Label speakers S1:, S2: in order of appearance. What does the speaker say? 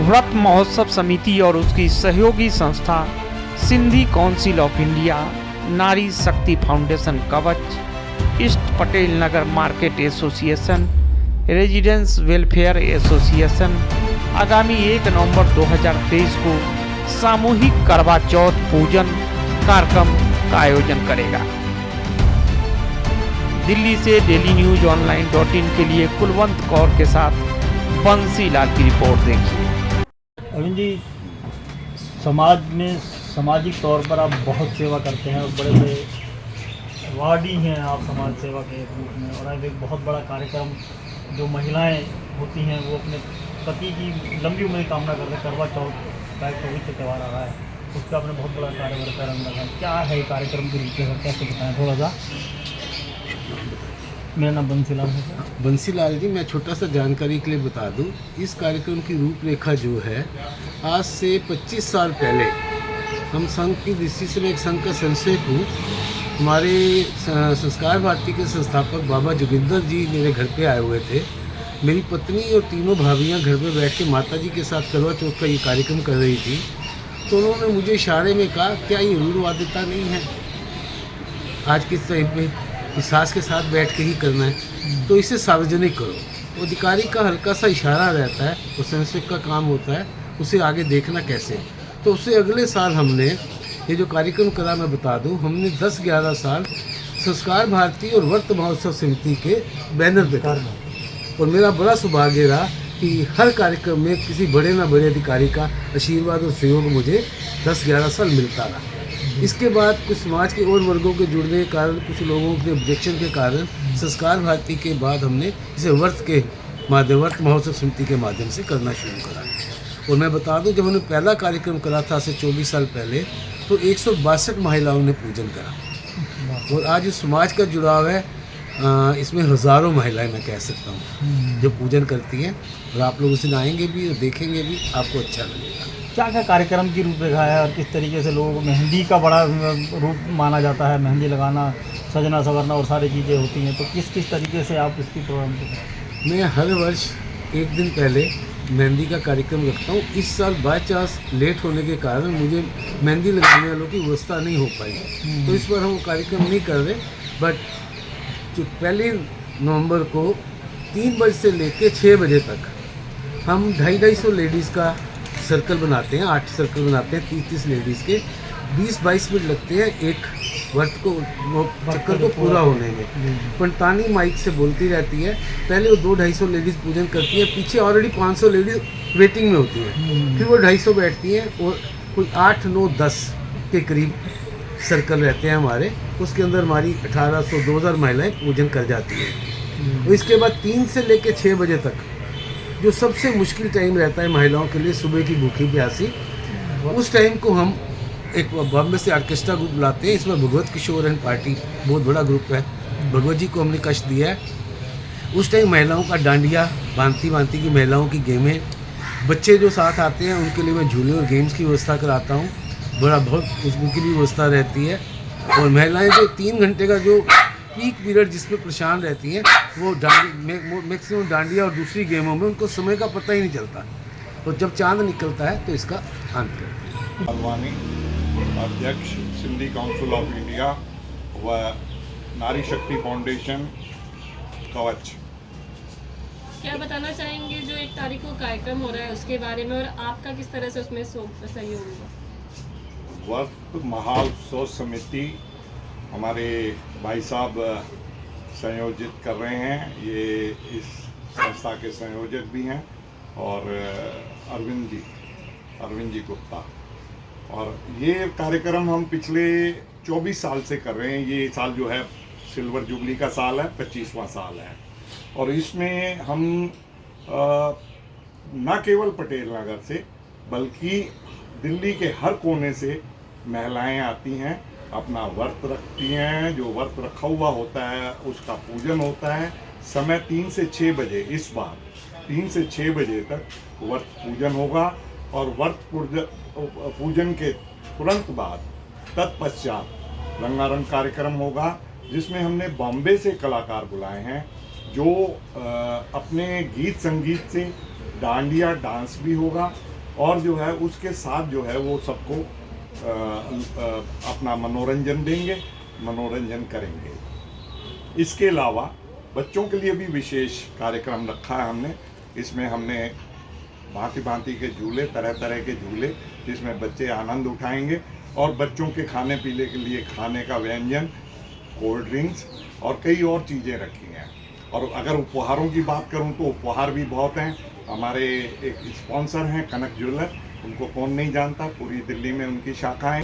S1: व्रत महोत्सव समिति और उसकी सहयोगी संस्था सिंधी काउंसिल ऑफ इंडिया, नारी Shakti foundation Kavach, east Patel Nagar market association, residence welfare association आगामी 1 नवंबर 2023 को सामूहिक करवा चौथ पूजन कार्यक्रम का आयोजन करेगा। दिल्ली से डेली न्यूज online.in के लिए कुलवंत कौर के साथ बंसी लाल की रिपोर्ट देखिए।
S2: अरविंद जी, समाज में सामाजिक तौर पर आप बहुत सेवा करते हैं और बड़े बड़े अवार्डी हैं आप समाज सेवा के रूप में, और अब एक बहुत बड़ा कार्यक्रम जो महिलाएं होती हैं वो अपने पति की लंबी उम्र की कामना करते हैं, करवा चौथ का एक पवित्र त्यौहार आ रहा है, उसका आपने बहुत बड़ा कार्यक्रम रखा है। क्या है कार्यक्रम की रूपरेखा, कैसे बताएं थोड़ा सा। मेरा नाम बंसीलाल है सर।
S3: बंसीलाल जी, मैं छोटा सा जानकारी के लिए बता दूं, इस कार्यक्रम की रूपरेखा जो है, आज से 25 साल पहले हम संघ की दृष्टि से, मैं एक संघ का संक्षेप हूँ, हमारे संस्कार भारती के संस्थापक बाबा जोगिंदर जी मेरे घर पे आए हुए थे। मेरी पत्नी और तीनों भाभियाँ घर पे बैठ के माता जी के साथ करवा चौथ का ये कार्यक्रम कर रही थी, तो उन्होंने मुझे इशारे में कहा, क्या ये रूढ़वादिता नहीं है, आज के टाइम में सास के साथ बैठ के ही करना है, तो इसे सार्वजनिक करो। अधिकारी का हल्का सा इशारा रहता है, वो संक्षेप का काम होता है, उसे आगे देखना कैसे। तो उससे अगले साल हमने ये जो कार्यक्रम करा, मैं बता दूं, हमने 10-11 साल संस्कार भारती और व्रत महोत्सव समिति के बैनर पे करा, और मेरा बड़ा सौभाग्य रहा कि हर कार्यक्रम में किसी बड़े ना बड़े अधिकारी का आशीर्वाद और सहयोग मुझे 10-11 साल मिलता रहा। इसके बाद कुछ समाज के और वर्गों के जुड़ने के कारण, कुछ लोगों के ऑब्जेक्शन के कारण, संस्कार भारती के बाद हमने इसे व्रत महोत्सव समिति के माध्यम से करना शुरू करा। और मैं बता दूं, जब हमने पहला कार्यक्रम करा था से 24 साल पहले, तो 162 महिलाओं ने पूजन करा, और आज इस समाज का जुड़ाव है, इसमें हज़ारों महिलाएं मैं कह सकता हूँ जो पूजन करती हैं, और आप लोग उसे आएंगे भी और देखेंगे भी, आपको अच्छा लगेगा।
S2: क्या क्या कार्यक्रम की रूपरेखा है और किस तरीके से लोग, मेहंदी का बड़ा रूप माना जाता है, मेहंदी लगाना, सजना संवरना और सारी चीज़ें होती हैं, तो किस किस तरीके से आप इसकी प्रोग्राम करते हैं।
S3: मैं हर वर्ष एक दिन पहले मेहंदी का कार्यक्रम रखता हूँ। इस साल बाय चांस लेट होने के कारण मुझे मेहंदी लगाने वालों की व्यवस्था नहीं हो पाई, तो इस बार हम वो कार्यक्रम नहीं कर रहे। बट जो 1 नवंबर को 3 बजे से लेकर 6 बजे तक हम 250 लेडीज़ का सर्कल बनाते हैं, 8 सर्कल बनाते हैं, 30-30 लेडीज़ के, 20-22 मिनट लगते हैं एक व्रत को, चक्कर को पूरा होने में। पंतानी माइक से बोलती रहती है, पहले वो 200-250 लेडीज़ पूजन करती है, पीछे ऑलरेडी 500 लेडीज़ वेटिंग में होती है, फिर वो 250 बैठती हैं, और कोई 8, 9, 10 के करीब सर्कल रहते हैं हमारे, उसके अंदर हमारी 1800-2000 महिलाएँ पूजन कर जाती हैं। और इसके बाद 3 से लेकर 6 बजे तक जो सबसे मुश्किल टाइम रहता है महिलाओं के लिए, सुबह की भूखी प्यासी, उस टाइम को हम एक बॉम्बे से ऑर्केस्ट्रा ग्रुप लाते हैं। इसमें भगवत किशोर एंड पार्टी बहुत बड़ा ग्रुप है, भगवत जी को हमने कष्ट दिया है। उस टाइम महिलाओं का डांडिया, भांति की महिलाओं की गेमें, बच्चे जो साथ आते हैं उनके लिए मैं झूले और गेम्स की व्यवस्था कराता हूँ, बहुत उनकी भी व्यवस्था रहती है। और महिलाएँ जो 3 घंटे का जो पीक पीरियड जिसमें परेशान रहती हैं, वो मैक्सिमम डांडिया और दूसरी गेमों में उनको समय का पता ही नहीं चलता, और जब चांद निकलता है तो इसका अंत करते हैं।
S4: अध्यक्ष सिंधी काउंसिल ऑफ इंडिया व नारी शक्ति फाउंडेशन कवच।
S5: क्या बताना चाहेंगे जो 1 तारीख को कार्यक्रम हो रहा है उसके बारे में, और आपका किस तरह से उसमें सहयोग होगा।
S4: व्रत महोत्सव समिति हमारे भाई साहब संयोजित कर रहे हैं, ये इस संस्था के संयोजक भी हैं, और अरविंद जी गुप्ता। और ये कार्यक्रम हम पिछले 24 साल से कर रहे हैं। ये साल जो है सिल्वर जुबली का साल है, 25वां साल है, और इसमें हम न केवल पटेल नगर से बल्कि दिल्ली के हर कोने से महिलाएं आती हैं, अपना व्रत रखती हैं, जो व्रत रखा हुआ होता है उसका पूजन होता है। समय 3 से 6 बजे, इस बार 3 से 6 बजे तक व्रत पूजन होगा, और व्रत पूजन के तुरंत बाद तत्पश्चात रंगारंग कार्यक्रम होगा, जिसमें हमने बॉम्बे से कलाकार बुलाए हैं, जो अपने गीत संगीत से, डांडिया डांस भी होगा, और जो है उसके साथ जो है वो सबको अपना मनोरंजन देंगे, मनोरंजन करेंगे। इसके अलावा बच्चों के लिए भी विशेष कार्यक्रम रखा है हमने। इसमें हमने भांति भांति के झूले, तरह तरह के झूले, जिसमें बच्चे आनंद उठाएंगे, और बच्चों के खाने पीने के लिए खाने का व्यंजन, कोल्ड ड्रिंक्स और कई और चीज़ें रखी हैं। और अगर उपहारों की बात करूं तो उपहार भी बहुत हैं। हमारे एक स्पॉन्सर हैं कनक ज्वेलर, उनको कौन नहीं जानता, पूरी दिल्ली में उनकी शाखाएं।